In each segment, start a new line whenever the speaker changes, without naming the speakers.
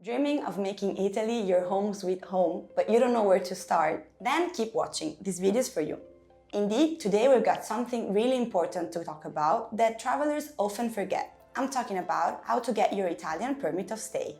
Dreaming of making Italy your home sweet home, but you don't know where to start? Then keep watching, this video is for you. Indeed, today we've got something really important to talk about that travelers often forget. I'm talking about how to get your Italian permit of stay.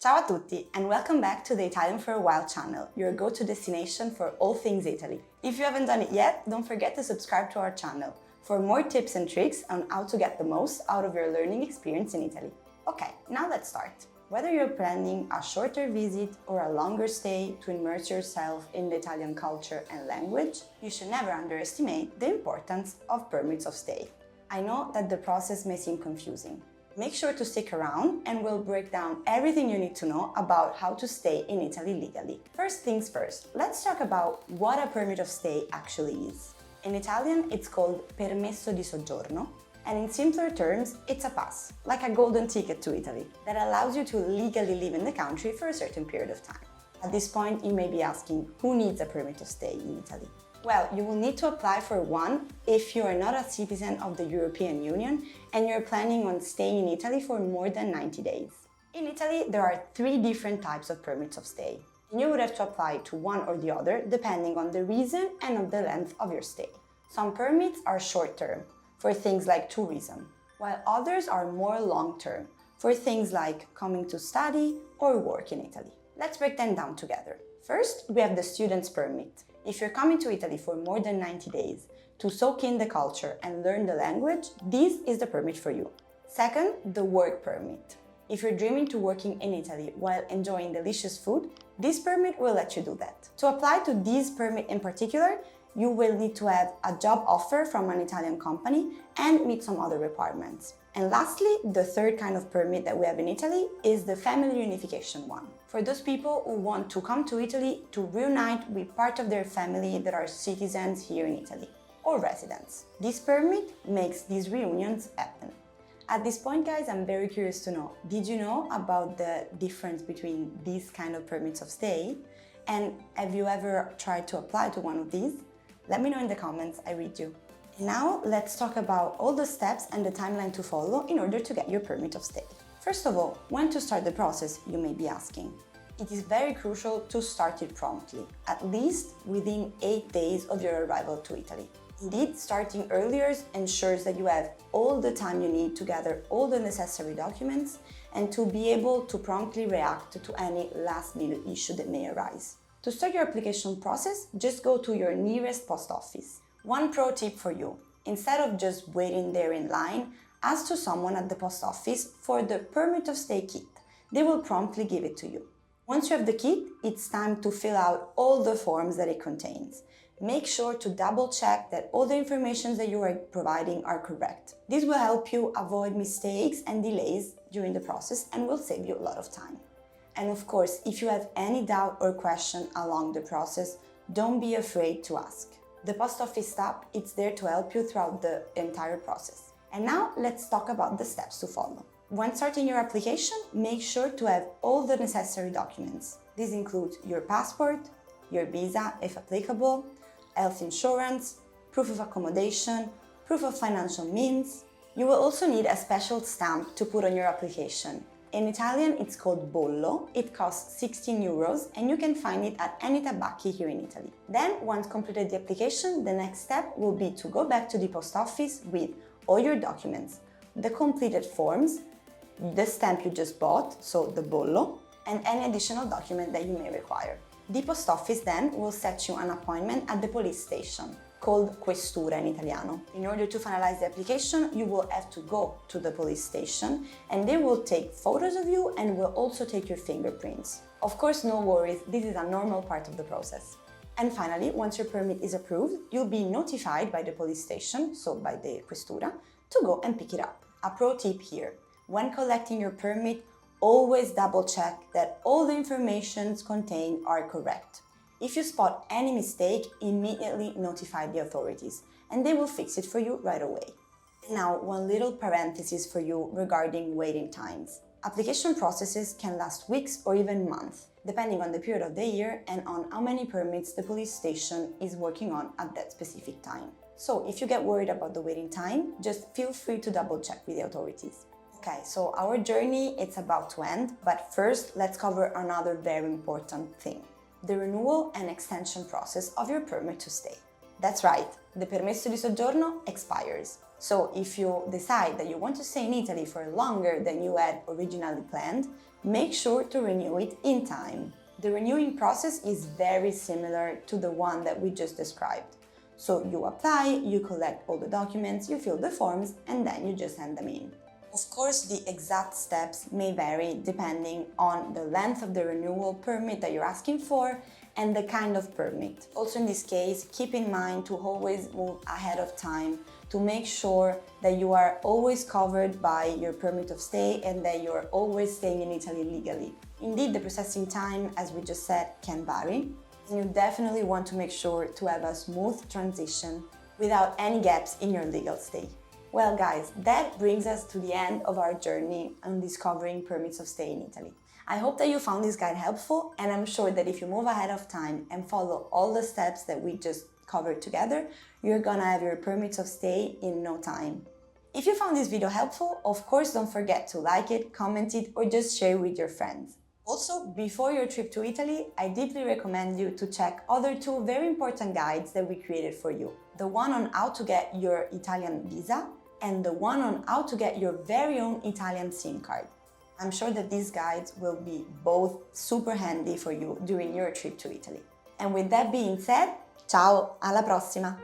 Ciao a tutti and welcome back to the Italian for a While channel, your go-to destination for all things Italy. If you haven't done it yet, don't forget to subscribe to our channel for more tips and tricks on how to get the most out of your learning experience in Italy. Okay, now let's start. Whether you're planning a shorter visit or a longer stay to immerse yourself in the Italian culture and language, you should never underestimate the importance of permits of stay. I know that the process may seem confusing. Make sure to stick around and we'll break down everything you need to know about how to stay in Italy legally. First things first, let's talk about what a permit of stay actually is. In Italian, it's called permesso di soggiorno, and in simpler terms, it's a pass, like a golden ticket to Italy, that allows you to legally live in the country for a certain period of time. At this point, you may be asking, who needs a permit of stay in Italy? Well, you will need to apply for one if you are not a citizen of the European Union and you're planning on staying in Italy for more than 90 days. In Italy, there are 3 different types of permits of stay, and you would have to apply to one or the other depending on the reason and on the length of your stay. Some permits are short-term, for things like tourism, while others are more long-term, for things like coming to study or work in Italy. Let's break them down together. First, we have the student's permit. If you're coming to Italy for more than 90 days to soak in the culture and learn the language, this is the permit for you. Second, the work permit. If you're dreaming to working in Italy while enjoying delicious food, this permit will let you do that. To apply to this permit in particular, you will need to have a job offer from an Italian company and meet some other requirements. And lastly, the third kind of permit that we have in Italy is the family reunification one. For those people who want to come to Italy to reunite with part of their family that are citizens here in Italy, or residents. This permit makes these reunions happen. At this point, guys, I'm very curious to know, did you know about the difference between these kind of permits of stay? And have you ever tried to apply to one of these? Let me know in the comments, I read you. Now, let's talk about all the steps and the timeline to follow in order to get your permit of stay. First of all, when to start the process, you may be asking. It is very crucial to start it promptly, at least within 8 days of your arrival to Italy. Indeed, starting earlier ensures that you have all the time you need to gather all the necessary documents and to be able to promptly react to any last-minute issue that may arise. To start your application process, just go to your nearest post office. One pro tip for you, instead of just waiting there in line, ask to someone at the post office for the permit of stay kit. They will promptly give it to you. Once you have the kit, it's time to fill out all the forms that it contains. Make sure to double check that all the information that you are providing are correct. This will help you avoid mistakes and delays during the process and will save you a lot of time. And of course, if you have any doubt or question along the process, don't be afraid to ask. The post office staff is there to help you throughout the entire process. And now let's talk about the steps to follow. When starting your application, make sure to have all the necessary documents. This includes your passport, your visa if applicable, health insurance, proof of accommodation, proof of financial means. You will also need a special stamp to put on your application. In Italian, it's called bollo. It costs 16 euros and you can find it at any tabacchi here in Italy. Then, once completed the application, the next step will be to go back to the post office with all your documents, the completed forms, the stamp you just bought, so the bollo, and any additional document that you may require. The post office then will set you an appointment at the police station, called questura in Italiano. In order to finalize the application, you will have to go to the police station and they will take photos of you and will also take your fingerprints. Of course, no worries, this is a normal part of the process. And finally, once your permit is approved, you'll be notified by the police station, so by the questura, to go and pick it up. A pro tip here, when collecting your permit, always double check that all the information contained are correct. If you spot any mistake, immediately notify the authorities and they will fix it for you right away. Now, one little parenthesis for you regarding waiting times. Application processes can last weeks or even months, depending on the period of the year and on how many permits the police station is working on at that specific time. So if you get worried about the waiting time, just feel free to double check with the authorities. Okay, so our journey is about to end, but first let's cover another very important thing: the renewal and extension process of your permit to stay. That's right, the permesso di soggiorno expires. So if you decide that you want to stay in Italy for longer than you had originally planned, make sure to renew it in time. The renewing process is very similar to the one that we just described. So you apply, you collect all the documents, you fill the forms, and then you just send them in. Of course, the exact steps may vary depending on the length of the renewal permit that you're asking for and the kind of permit. Also in this case, keep in mind to always move ahead of time to make sure that you are always covered by your permit of stay and that you're always staying in Italy legally. Indeed, the processing time, as we just said, can vary, and you definitely want to make sure to have a smooth transition without any gaps in your legal stay. Well guys, that brings us to the end of our journey on discovering permits of stay in Italy. I hope that you found this guide helpful, and I'm sure that if you move ahead of time and follow all the steps that we just covered together, you're gonna have your permits of stay in no time. If you found this video helpful, of course don't forget to like it, comment it, or just share with your friends. Also, before your trip to Italy, I deeply recommend you to check other two very important guides that we created for you. The one on how to get your Italian visa and the one on how to get your very own Italian SIM card. I'm sure that these guides will be both super handy for you during your trip to Italy. And with that being said, ciao, alla prossima!